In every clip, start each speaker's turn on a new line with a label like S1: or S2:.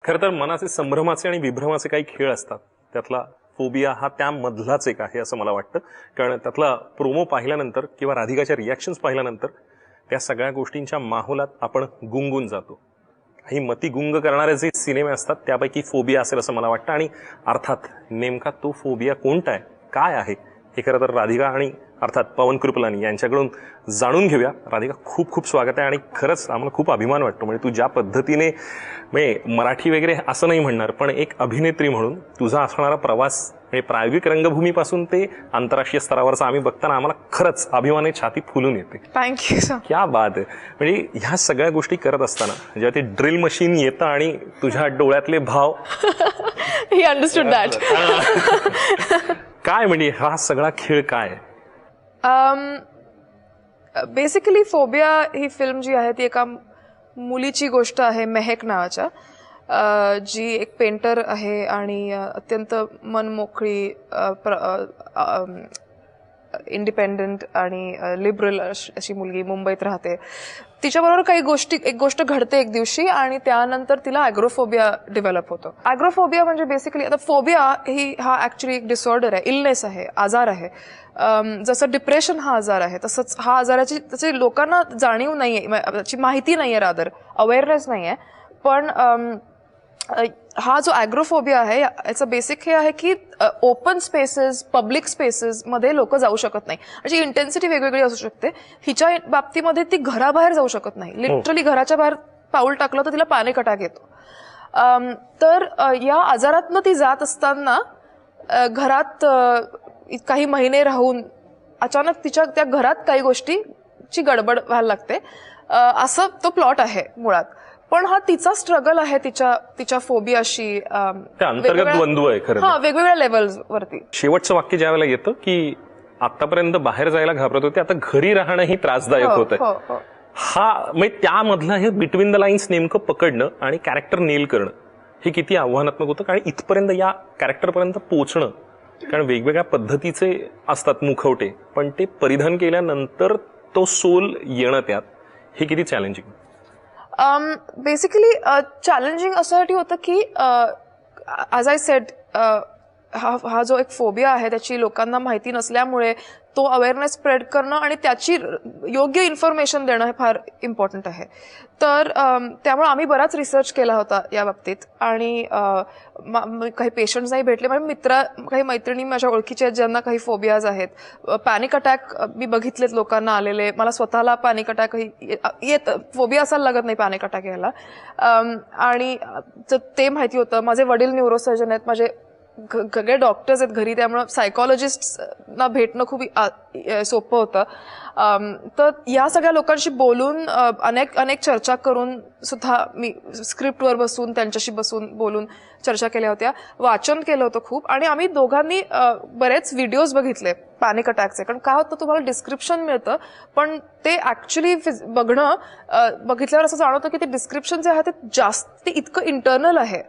S1: खरं तर मनाचे संभ्रमाचे आणि विभ्रमाचे काही खेळ असतात. त्यातला फोबिया हा त्यामधलाच एक आहे असं मला वाटतं. कारण त्यातला प्रोमो पाहिल्यानंतर किंवा राधिकाच्या रिॲक्शन्स पाहिल्यानंतर त्या सगळ्या गोष्टींच्या माहोलात आपण गुंगून जातो. काही मती गुंग करणारे जे सिनेमे असतात त्यापैकी फोबिया असेल असं मला वाटतं. आणि अर्थात नेमका तो फोबिया कोणता आहे, काय आहे, हे खरं तर राधिका आणि अर्थात पवन कृपलानी यांच्याकडून जाणून घेऊया. राधिका, खूप खूप स्वागत आहे. आणि खरंच आम्हाला खूप अभिमान वाटतो. म्हणजे तू ज्या पद्धतीने, म्हणजे मराठी वगैरे असं नाही म्हणणार, पण एक अभिनेत्री म्हणून तुझा असणारा प्रवास, म्हणजे प्रायोगिक रंगभूमीपासून ते आंतरराष्ट्रीय स्तरावरचा आम्ही बघताना आम्हाला खरंच अभिमाने छाती फुलून येते.
S2: Thank you sir.
S1: क्या बात आहे. म्हणजे ह्या सगळ्या गोष्टी करत असताना जेव्हा ते ड्रिल मशीन येतं आणि तुझ्या डोळ्यातले भाव
S2: ही अंडरस्टूड दॅट.
S1: काय म्हणजे हा सगळा खेळ काय आहे?
S2: बेसिकली फोबिया ही फिल्म जी आहे ती एका मुलीची गोष्ट आहे, मेहक नावाच्या, जी एक पेंटर आहे आणि अत्यंत मनमोकळी, इंडिपेंडंट आणि लिबरल अशी मुलगी मुंबईत राहते. तिच्याबरोबर एक गोष्ट घडते एक दिवशी आणि त्यानंतर तिला ॲग्रोफोबिया डेव्हलप होतो. ॲग्रोफोबिया म्हणजे बेसिकली, आता फोबिया हा ऍक्च्युली एक डिसऑर्डर आहे, इलनेस आहे, आजार आहे. जसं डिप्रेशन हा आजार आहे तसंच हा आजाराची त्याची लोकांना जाणीव नाहीये, त्याची माहिती नाहीये, रादर अवेअरनेस नाहीये. पण हा जो ॲग्रोफोबिया आहे याचं बेसिक हे आहे की ओपन स्पेसेस, पब्लिक स्पेसेस मध्ये लोक जाऊ शकत नाही. याची इंटेन्सिटी वेगवेगळी असू शकते. हिच्या बाबतीमध्ये ती घराबाहेर जाऊ शकत नाही. लिटरली घराच्या बाहेर पाऊल टाकलं तर तिला पॅनिक अटॅक येतो. तर या आजारातनं ती जात असताना घरात काही महिने राहून अचानक तिच्या त्या घरात काही गोष्टीची गडबड व्हायला लागते. असं तो प्लॉट आहे मुळात. पण हा तिचा स्ट्रगल आहे तिच्या फोबियाशी,
S1: अंतर्गत द्वंद्व आहे खरं.
S2: हा, वेगवेगळ्या लेवल्स वरती.
S1: शेवटचं वाक्य ज्या वेळेला येतं की आतापर्यंत बाहेर जायला घाबरत होते, आता घरी राहणंही त्रासदायक होत आहे. हा म्हणजे त्यामधला हे बिटवीन द लाईन्स नेमकं पकडणं आणि कॅरेक्टर नेल करणं हे किती आव्हानात्मक होतं. कारण इथपर्यंत या कॅरेक्टरपर्यंत पोहोचणं, कारण वेगवेगळ्या पद्धतीचे असतात मुखवटे, पण ते परिधान केल्यानंतर तो सोल येणं त्यात, हे किती चॅलेंजिंग?
S2: बेसिकली चॅलेंजिंग अशासाठी होतं की ॲज आय सेड, हा जो एक फोबिया आहे त्याची लोकांना माहिती नसल्यामुळे तो अवेअरनेस स्प्रेड करणं आणि त्याची योग्य इन्फॉर्मेशन देणं हे फार इम्पॉर्टंट आहे. तर त्यामुळे आम्ही बराच रिसर्च केला होता या बाबतीत. आणि काही पेशंट्सही भेटले, काही मैत्रिणी माझ्या ओळखीच्या आहेत ज्यांना काही फोबियाज आहेत. पॅनिक अटॅक मी बघितलेत लोकांना आलेले. मला स्वतःला पॅनिक अटॅक फोबिया असायला लागत नाही पॅनिक अटॅक यायला. आणि ते माहिती होतं. माझे वडील न्यूरोसर्जन आहेत, माझे सगळे डॉक्टर्स आहेत घरी, त्यामुळं सायकॉलॉजिस्टना भेटणं खूप सोपं होतं. तर या सगळ्या लोकांशी बोलून, अनेक चर्चा करून सुद्धा मी स्क्रिप्टवर बसून त्यांच्याशी बोलून चर्चा केल्या होत्या, वाचन केलं होतं खूप. आणि आम्ही दोघांनी बरेच व्हिडिओज बघितले पॅनिक अटॅकचे. कारण काय होतं, तुम्हाला डिस्क्रिप्शन मिळतं पण ते ऍक्च्युली बघितल्यावर असं जाणवतं की ते डिस्क्रिप्शन जे आहे ते इतकं इंटरनल आहे.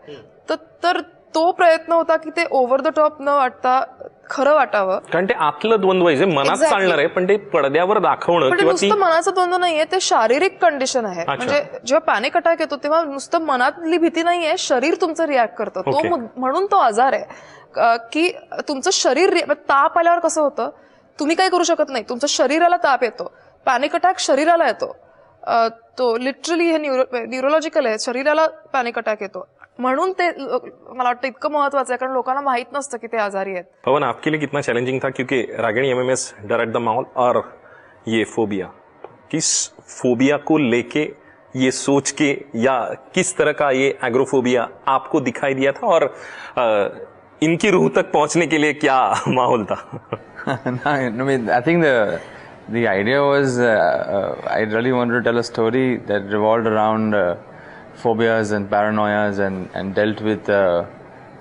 S2: तर तो प्रयत्न होता की ते ओव्हर द टॉप न वाटता खरं वाटावं.
S1: कारण ते आतलं द्वंद्व आहे जे मनात चालणार आहे, पण ते पडद्यावर दाखवणं.
S2: पण नुसतं मनाचं द्वंद्व नाहीये, ते शारीरिक कंडिशन आहे. म्हणजे जेव्हा पॅनिक अटॅक येतो तेव्हा नुसतं मनातली भीती नाहीये, शरीर तुमचं रिॲक्ट करतं. तो म्हणून तो आजार आहे की तुमचं शरीर, ताप आल्यावर कसं होतं, तुम्ही काही करू शकत नाही, तुमच्या शरीराला ताप येतो. पॅनिक अटॅक शरीराला येतो. तो लिटरली हे न्यूरोलॉजिकल आहे, शरीराला पॅनिक अटॅक येतो. म्हणून ते मला वाटतं इतकं महत्वाचं आहे, कारण लोकांना माहित नसतं की ते आजारी आहेत.
S1: पवन, आपके लिए कितना चैलेंजिंग था, क्योंकि रागिणी MMS डायरेक्ट द माहौल और ये फोबिया, किस फोबिया को लेके ये सोच के, या किस तरह का ये एग्रोफोबिया आपको दिखाई दिया था, और इनकी रूह तक पहुंचने के लिए क्या माहौल था?
S3: I think the idea was I really wanted to tell a story that revolved around phobias and paranoias and dealt with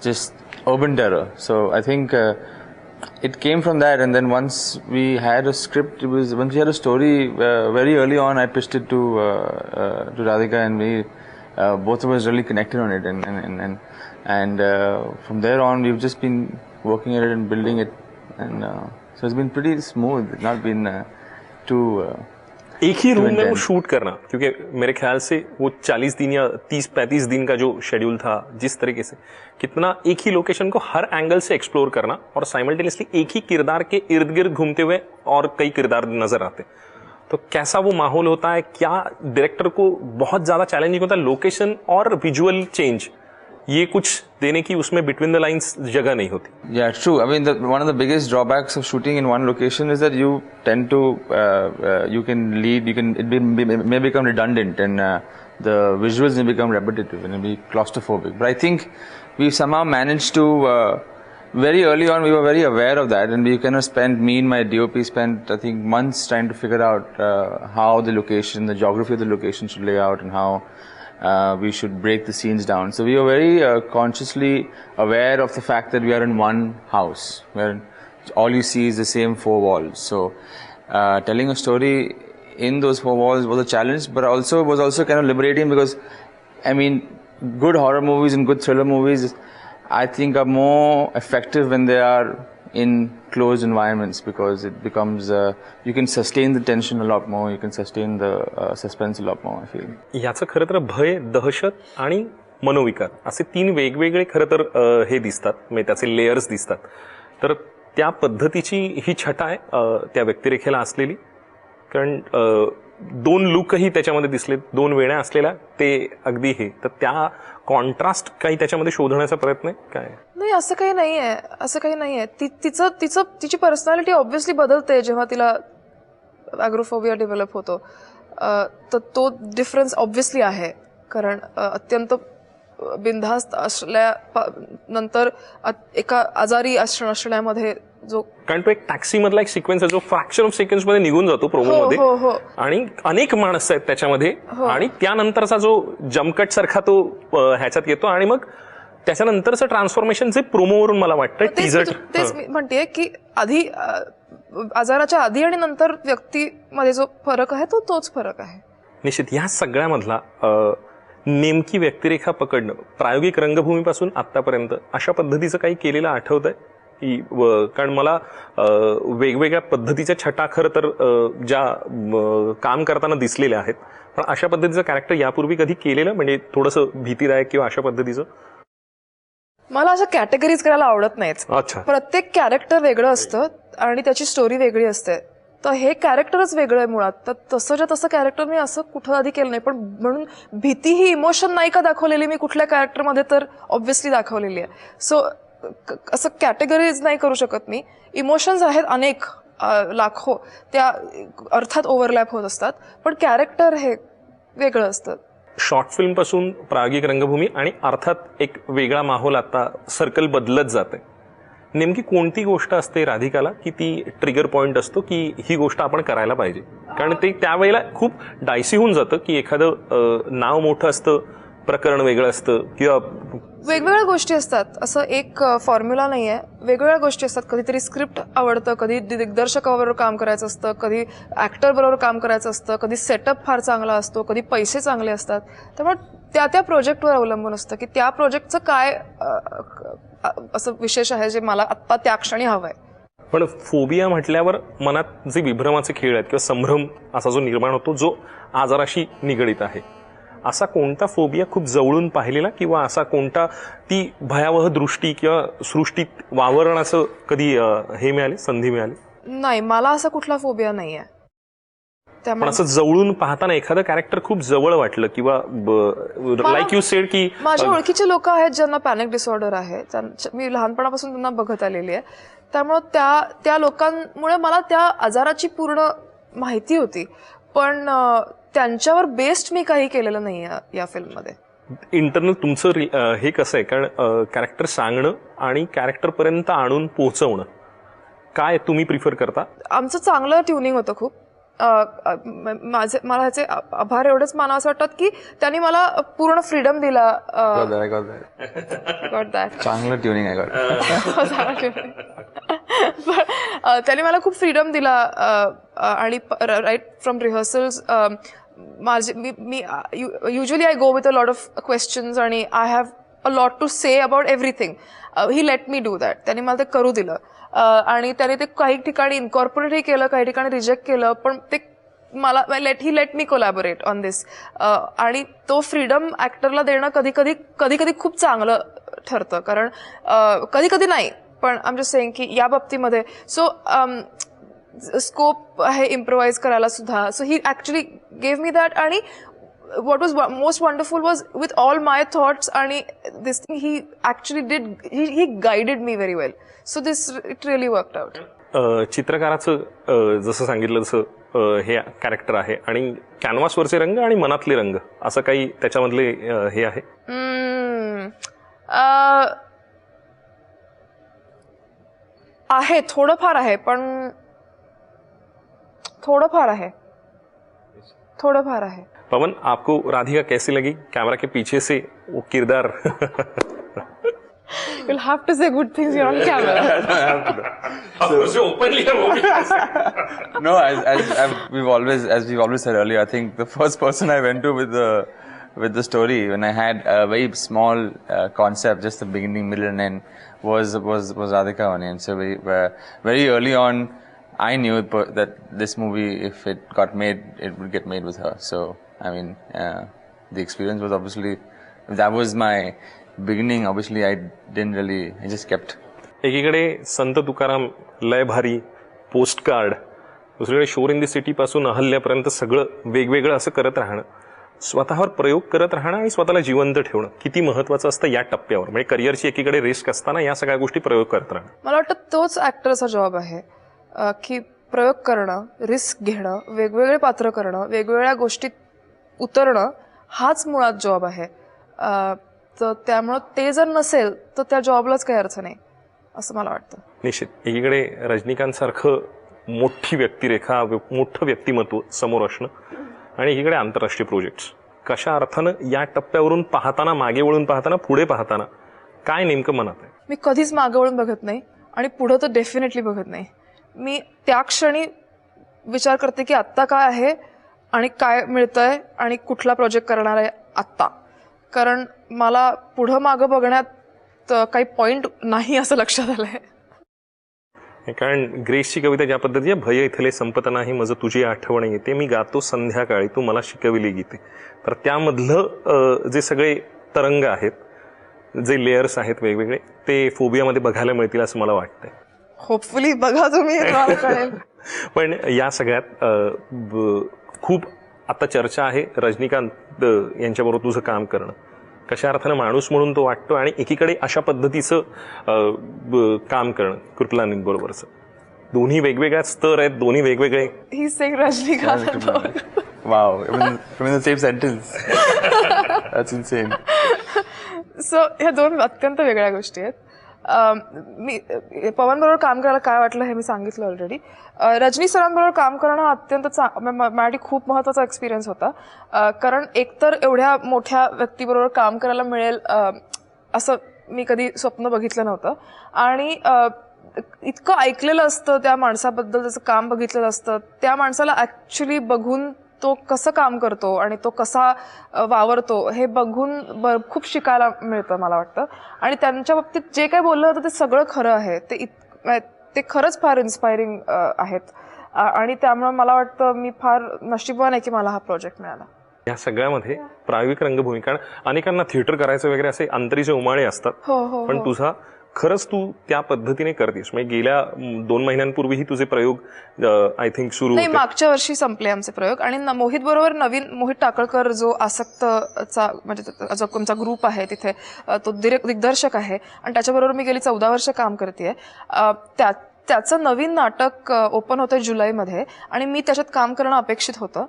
S3: just urban terror. So I think it came from that, and then once we had a script, once we had a story, very early on I pitched it to Radhika, and we both of us really connected on it, and from there on we've just been working at it and building it, and so it's been pretty smooth. It's not been too
S1: एक ही room में वो shoot करना, क्योंकि मेरे ख्याल से वो 40 दिन या 30-35 दिन का जो शेड्यूल था, जिस तरीके से कितना एक ही लोकेशन को हर एंगल से एक्सप्लोर करना और साइमल्टेनियसली एक ही किरदार के इर्द गिर्द घूमते हुए और कई किरदार नजर आते, तो कैसा वो माहौल होता है? क्या डायरेक्टर को बहुत ज्यादा चैलेंजिंग होता है? लोकेशन और विजुअल चेंज ये कुछ देने की उसमें बिटवीन द लाइंस जगह नहीं होती.
S3: Yeah, true. I mean, one of the biggest drawbacks of shooting in one location is that you tend to, you can lead, may become redundant, and the visuals may become repetitive and be claustrophobic. But I think we somehow managed to, very early on, we were very aware of that, and we kind of spent, me and my DOP spent, I think, months trying to figure out how the location, the geography of the location should lay out, and how we should break the scenes down. So we were very consciously aware of the fact that we are in one house, where all you see is the same four walls. So telling a story in those four walls was a challenge, but was also kind of liberating, because I mean, good horror movies and good thriller movies, I think, are more effective when they are in closed environments, because it becomes you can sustain the tension a lot more, you can sustain the suspense a lot more, I feel.
S1: याचं खरं तर भय, दहशत आणि मनोविकार असे 3 वेगवेगळे खरं तर हे दिसतात, म्हणजे त्याचे लेयर्स दिसतात. तर त्या पद्धतीची ही छटा आहे त्या व्यक्तिरेखेला असलेली, कारण 2 लुकही त्याच्यामध्ये दिसले, 2 वेण्या असलेल्या, ते अगदी हे. तर त्या कॉन्ट्रास्ट काही त्याच्यामध्ये शोधण्याचा प्रयत्न आहे काय?
S2: नाही, असं काही नाहीये, असं काही नाहीये. तिची पर्सनॅलिटी ऑब्व्हियसली बदलते जेव्हा तिला ॲग्रोफोबिया डेव्हलप होतो. तर तो डिफरन्स ऑब्व्हियसली आहे, कारण अत्यंत बिनधास्त असल्यानंतर एका आजारी असण्यामध्ये जो, कारण
S1: तो एक टॅक्सी मधला एक सिक्वेन्स आहे जो फ्रॅक्शन ऑफ सेकंड्स मध्ये निघून जातो प्रोमो मध्ये, आणि अनेक माणसं आहेत त्याच्यामध्ये, आणि त्यानंतरचा जो जमकट सारखा तो ह्याच्यात येतो, आणि मग त्याच्यानंतरचं ट्रान्सफॉर्मेशन जे प्रोमोवरून मला वाटतं टीजर.
S2: तेच मी म्हणतेय की आधी आजाराच्या आधी आणि नंतर व्यक्तीमध्ये जो फरक आहे तोच फरक आहे.
S1: निश्चित या सगळ्यामधला नेमकी व्यक्तिरेखा पकडणं प्रायोगिक रंगभूमीपासून आतापर्यंत अशा पद्धतीचं काही केलेलं आठवतंय? कारण मला वेगवेगळ्या पद्धतीच्या छटा खरं तर ज्या काम करताना दिसलेल्या आहेत, पण अशा पद्धतीचं कॅरेक्टर यापूर्वी कधी केलेलं, म्हणजे थोडंसं भीतीदायक किंवा अशा पद्धतीचं?
S2: मला असं कॅटेगरीज करायला आवडत नाहीच.
S1: अच्छा.
S2: प्रत्येक कॅरेक्टर वेगळं असतं आणि त्याची स्टोरी वेगळी असते. तर हे कॅरेक्टरच वेगळं आहे मुळात. तर तसं कॅरेक्टर मी असं कुठं आधी केलं नाही, पण म्हणून भीती ही इमोशन नाही का दाखवलेली मी कुठल्या कॅरेक्टरमध्ये, तर ऑब्व्हियसली दाखवलेली आहे. सो असं कॅटेगरीज नाही करू शकत मी. इमोशन्स आहेत अनेक, लाखो, त्या अर्थात ओव्हरलॅप होत असतात, पण कॅरेक्टर हे वेगळं असतं.
S1: शॉर्ट फिल्म पासून प्रायोगिक रंगभूमी, आणि अर्थात एक वेगळा माहोल आता सर्कल बदलत जाते. नेमकी कोणती गोष्ट असते राधिकाला की ती ट्रिगर पॉइंट असतो की ही गोष्ट आपण करायला पाहिजे? कारण ते त्यावेळेला खूप डायसी होऊन जातं की एखादं नाव मोठं असतं, प्रकरण वेगळं असतं, किंवा
S2: वेगवेगळ्या गोष्टी असतात. असं एक फॉर्म्युला नाही आहे, वेगवेगळ्या गोष्टी असतात. कधीतरी स्क्रिप्ट आवडतं, कधी दिग्दर्शकाबरोबर काम करायचं असतं, कधी ऍक्टर बरोबर काम करायचं असतं, कधी सेटअप फार चांगला असतो, कधी पैसे चांगले असतात. त्यामुळे त्या प्रोजेक्टवर अवलंबून असतं की त्या प्रोजेक्टचं काय असं विशेष आहे जे मला आत्ता त्या क्षणी हवंय.
S1: पण फोबिया म्हटल्यावर मनात जे विभ्रमाचे खेळ आहेत किंवा संभ्रम असा जो निर्माण होतो, जो आजाराशी निगडीत आहे, असा कोणता फोबिया खूप जवळून पाहिलेला, किंवा असा कोणता ती भयावह दृष्टी किंवा सृष्टीत वावरण्याचं कधी हे मिळाले, संधी मिळाली?
S2: नाही, मला असा कुठला फोबिया नाही आहे.
S1: पण असं जवळून पाहताना एखादं कॅरेक्टर खूप जवळ वाटलं, किंवा लाईक यू सेड की
S2: माझ्या ओळखीचे लोक आहेत ज्यांना पॅनिक डिसऑर्डर आहे, मी लहानपणापासून त्यांना बघत आलेली आहे. त्यामुळे त्या लोकांमुळे मला त्या आजाराची पूर्ण माहिती होती, पण त्यांच्यावर बेस्ड मी काही केलेलं नाही या फिल्ममध्ये.
S1: इंटरनल तुमचं हे कसं आहे, कारण कॅरेक्टर सांगणं आणि कॅरेक्टर पर्यंत आणून पोहोचवणं, काय तुम्ही प्रिफर करता?
S2: आमचं चांगलं ट्युनिंग होतं खूप. मला ह्याचे आभार एवढेच मानावं वाटतात की त्यांनी मला पूर्ण फ्रीडम दिला.
S3: चांगलं ट्युनिंग आहे.
S2: त्यांनी मला खूप फ्रीडम दिला, आणि राईट फ्रॉम रिहर्सल्स मी usually I go with a lot of questions आणि I have a lot to say about everything. He let me do that. त्यांनी मला ते करू दिलं, आणि त्याने ते काही ठिकाणी इन्कॉर्पोरेटही केलं, काही ठिकाणी रिजेक्ट केलं, पण ते मला लेट मी कोलॅबोरेट ऑन दिस. आणि तो फ्रीडम ऍक्टरला देणं कधी कधी खूप चांगलं ठरतं, कारण कधी कधी नाही, पण आय एम जस्ट सेइंग की या बाबतीमध्ये सो स्कोप आहे इम्प्रोवाइज करायला सुद्धा. So he actually gave me that. आणि what was most wonderful was with all my thoughts आणि this thing he actually did, he guided me very well. So this it really worked out.
S1: चित्रकाराचं जसं सांगितलं तसं हे character आहे आणि कॅनव्हासवरचे रंग आणि मनातले रंग असं काही त्याच्यामधले हे आहे.
S2: आहे थोडंफार आहे, पण थोडंफार आहे.
S1: पवन, आपको राधिका कैसी लगी? कैमरा के पीछे से वो किरदार.
S2: You'll have to say good things here on camera.
S1: openly.
S3: No, as we've always said earlier, I think the first person I went to with the story when I had a very small concept, just the beginning, middle, and end, was Radhika only. And so very early on, I knew that this movie, if it got made, it would get made with her. So, I mean, the experience was obviously, if that was my beginning, obviously I just kept.
S1: एकीकडे संत तुकाराम, लय भारी, post card, दुसरीकडे शोर in the city पासून अहल्यापर्यंत सगळं वेगवेगळं असं करत राहणं, स्वतःवर प्रयोग करत राहणं आणि स्वतःला जिवंत ठेवणं किती महत्वाचं असतं या टप्प्यावर. म्हणजे करिअरची एकीकडे रिस्क असताना या सगळ्या गोष्टी प्रयोग करत राहणं.
S2: मला वाटतं तोच ऍक्टरचा जॉब आहे की प्रयोग करणं, रिस्क घेणं, वेगवेगळे पात्र करणं, वेगवेगळ्या गोष्टीत उतरणं, हाच मुळात जॉब आहे. तर त्यामुळं ते जर नसेल तर त्या जॉबलाच काही अर्थ नाही असं मला वाटतं.
S1: निश्चित. एकीकडे रजनीकांत सारखं मोठी व्यक्तिरेखा, मोठं व्यक्तिमत्व समोर असणं आणि एकीकडे आंतरराष्ट्रीय प्रोजेक्ट्स. कशा अर्थानं या टप्प्यावरून पाहताना, मागे वळून पाहताना, पुढे पाहताना काय नेमकं मनात आहे?
S2: मी कधीच मागे वळून बघत नाही आणि पुढं तर डेफिनेटली बघत नाही. मी त्या क्षणी विचार करते की आत्ता काय आहे आणि काय मिळतंय आणि कुठला प्रोजेक्ट करणार आहे आत्ता. कारण मला पुढं मागं बघण्यात काही पॉइंट नाही असं लक्षात आलंय.
S1: कारण ग्रेसची कविता ज्या पद्धतीने, भय इथले संपत नाही मज तुझी आठवण येते, मी गातो संध्याकाळी तू मला शिकविली गीते. तर त्यामधलं जे सगळे तरंग आहेत, जे लेयर्स आहेत वेगवेगळे, ते फोबियामध्ये बघायला मिळतील असं मला वाटतंय.
S2: होपफुली बघा तुम्ही.
S1: पण या सगळ्यात खूप आता चर्चा आहे रजनीकांत यांच्याबरोबर तुझं काम करणं. कशा अर्थानं माणूस म्हणून तो वाटतो आणि एकीकडे अशा पद्धतीचं काम करणं कृपलानींबरोबरचं. दोन्ही वेगवेगळ्या स्तर आहेत, दोन्ही वेगवेगळे.
S2: He sang Rajinikanth.
S3: Wow, even the same sentence. That's insane.
S2: So ह्या दोन अत्यंत वेगळ्या गोष्टी आहेत. मी पवन बरोबर काम करायला काय वाटलं हे मी सांगितलं ऑलरेडी. रजनी सरांबरोबर काम करणं हा अत्यंत माझ्यासाठी खूप महत्त्वाचा एक्सपिरियन्स होता. कारण एकतर एवढ्या मोठ्या व्यक्तीबरोबर काम करायला मिळेल असं मी कधी स्वप्न बघितलं नव्हतं. आणि इतकं ऐकलेलं असतं त्या माणसाबद्दल, त्याचं काम बघितलेलं असतं, त्या माणसाला ॲक्च्युली बघून तो कसं काम करतो आणि तो कसा वावरतो हे बघून खूप शिकायला मिळतं मला वाटतं. आणि त्यांच्या बाबतीत जे काही बोललं होतं ते सगळं खरं आहे. ते खरंच फार इन्स्पायरिंग आहेत. आणि त्यामुळे मला वाटतं मी फार नशीबवान आहे की मला हा प्रोजेक्ट मिळाला.
S1: या सगळ्यामध्ये प्रायोगिक रंगभूमी, कारण अनेकांना थिएटर करायचं वगैरे असे अंतरीचे उमाळे असतात. पण तुझा खरंच तू त्या पद्धतीने करतेस. म्हणजे गेल्या 2 महिन्यांपूर्वीही तुझे प्रयोग आय थिंक सुरू
S2: नाही, मागच्या वर्षी संपले आमचे प्रयोग. आणि मोहित बरोबर नवीन मोहित टाकळकर जो आसक्तचा म्हणजे जो आमचा ग्रुप आहे तिथे, तो दिग्दर्शक आहे आणि त्याच्याबरोबर मी गेली 14 वर्ष काम करते. त्याचं नवीन नाटक ओपन होतं जुलैमध्ये आणि मी त्याच्यात काम करणं अपेक्षित होतं.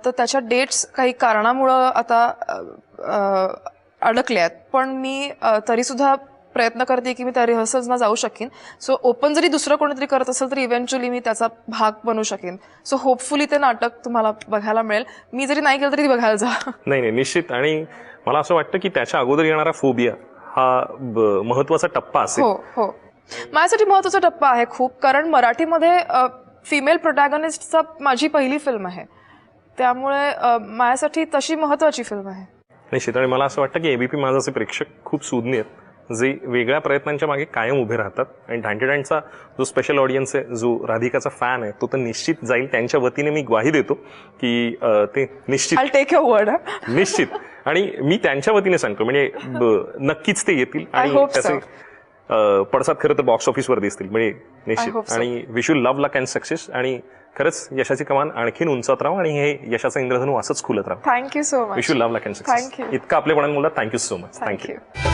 S2: तर त्याच्या डेट्स काही कारणामुळं आता अडकल्या आहेत. पण मी तरीसुद्धा प्रयत्न करते की मी त्या रिहर्सल्सना जाऊ शकेन. सो ओपन जरी दुसरं कोणीतरी करत असेल तरी इव्हेंच्युअली मी त्याचा भाग बनू शकेन. सो होपफुली ते नाटक तुम्हाला बघायला मिळेल. मी जरी नाही केलं तरी बघायला जा.
S1: नाही, निश्चित. आणि मला असं वाटतं की त्याच्या अगोदर येणारा फोबिया हा महत्वाचा टप्पा असेल.
S2: हो, माझ्यासाठी महत्वाचा टप्पा आहे खूप. कारण मराठीमध्ये फिमेल प्रोटॅगनिस्टचा माझी पहिली फिल्म आहे, त्यामुळे माझ्यासाठी तशी महत्वाची फिल्म आहे.
S1: निश्चित. आणि मला असं वाटतं की एबीपी माझाचे प्रेक्षक खूप सुज्ञ आहेत. जे वेगळ्या प्रयत्नांच्या मागे कायम उभे राहतात. आणि ढांटेडांचा जो स्पेशल ऑडियन्स आहे, जो राधिकाचा फॅन आहे, तो तर निश्चित जाईल. त्यांच्या वतीने मी ग्वाही देतो की ते निश्चित
S2: आय टेक युअर वर्ड.
S1: निश्चित. आणि मी त्यांच्या वतीने सांगतो म्हणजे नक्कीच ते येतील आणि
S2: hope
S1: त्याचे पडसाद खरं तर बॉक्स ऑफिसवर दिसतील म्हणजे
S2: hope
S1: निश्चित.
S2: so.
S1: आणि wish you love luck and success. आणि खरंच यशाची कमान आणखीन उंचावत राहा आणि हे यशाचं इंद्रधनू असंच खुलत राहा.
S2: Thank you so much.
S1: Wish you love luck and success.
S2: Thank you.
S1: इतकं आपलेपणाने बोलला. Thank you so much. Thank you.
S2: Thank you.